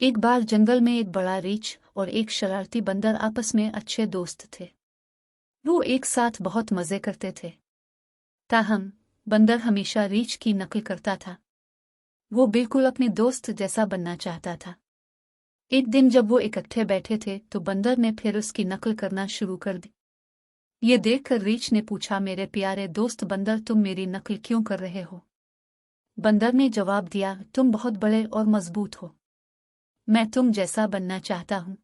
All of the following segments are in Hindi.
एक बार जंगल में एक बड़ा रीछ और एक शरारती बंदर आपस में अच्छे दोस्त थे। वो एक साथ बहुत मजे करते थे। ताहम बंदर हमेशा रीछ की नकल करता था। वो बिल्कुल अपने दोस्त जैसा बनना चाहता था। एक दिन जब वो इकट्ठे बैठे थे तो बंदर ने फिर उसकी नकल करना शुरू कर दी। ये देखकर रीछ ने पूछा, मेरे प्यारे दोस्त बंदर, तुम मेरी नकल क्यों कर रहे हो? बंदर ने जवाब दिया, तुम बहुत बड़े और मजबूत हो, मैं तुम जैसा बनना चाहता हूँ।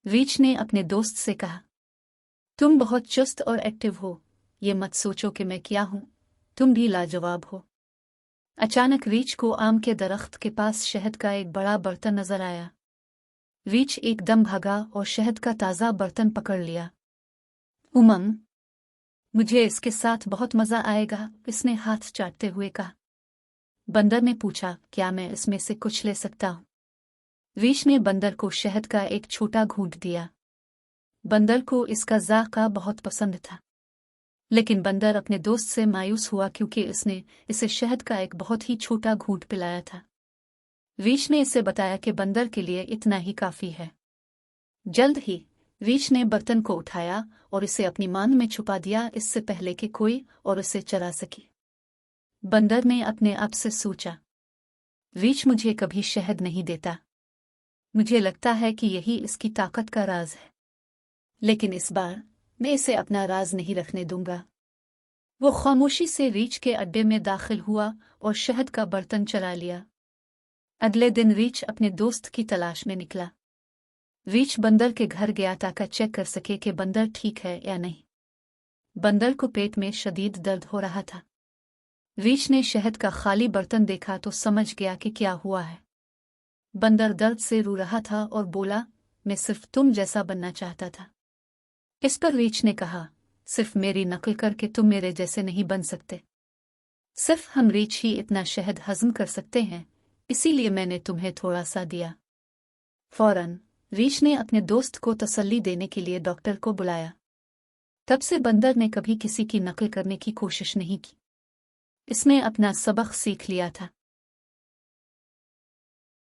रीछ ने अपने दोस्त से कहा, तुम बहुत चुस्त और एक्टिव हो, ये मत सोचो कि मैं क्या हूँ, तुम भी लाजवाब हो। अचानक रीछ को आम के दरख्त के पास शहद का एक बड़ा बर्तन नजर आया। रीछ एकदम भागा और शहद का ताज़ा बर्तन पकड़ लिया। उमंग, मुझे इसके साथ बहुत मजा आएगा, इसने हाथ चाटते हुए कहा। बंदर ने पूछा, क्या मैं इसमें से कुछ ले सकता हूँ? रीछ ने बंदर को शहद का एक छोटा घूंट दिया। बंदर को इसका जायका बहुत पसंद था, लेकिन बंदर अपने दोस्त से मायूस हुआ क्योंकि इसने इसे शहद का एक बहुत ही छोटा घूंट पिलाया था। रीछ ने इसे बताया कि बंदर के लिए इतना ही काफी है। जल्द ही रीछ ने बर्तन को उठाया और इसे अपनी मान में छुपा दिया, इससे पहले कि कोई और उसे चरा सके। बंदर ने अपने आप से सोचा, रीछ मुझे कभी शहद नहीं देता, मुझे लगता है कि यही इसकी ताकत का राज है। लेकिन इस बार मैं इसे अपना राज नहीं रखने दूंगा। वो खामोशी से रीछ के अड्डे में दाखिल हुआ और शहद का बर्तन चरा लिया। अगले दिन रीछ अपने दोस्त की तलाश में निकला। रीछ बंदर के घर गया ताकि चेक कर सके कि बंदर ठीक है या नहीं। बंदर को पेट में शदीद दर्द हो रहा था। रीछ ने शहद का खाली बर्तन देखा तो समझ गया कि क्या हुआ है। बंदर दर्द से रो रहा था और बोला, मैं सिर्फ तुम जैसा बनना चाहता था। इस पर रीछ ने कहा, सिर्फ मेरी नकल करके तुम मेरे जैसे नहीं बन सकते। सिर्फ हम रीछ ही इतना शहद हजम कर सकते हैं, इसीलिए मैंने तुम्हें थोड़ा सा दिया। फौरन रीछ ने अपने दोस्त को तसल्ली देने के लिए डॉक्टर को बुलाया। तब से बंदर ने कभी किसी की नकल करने की कोशिश नहीं की। इसने अपना सबक सीख लिया था।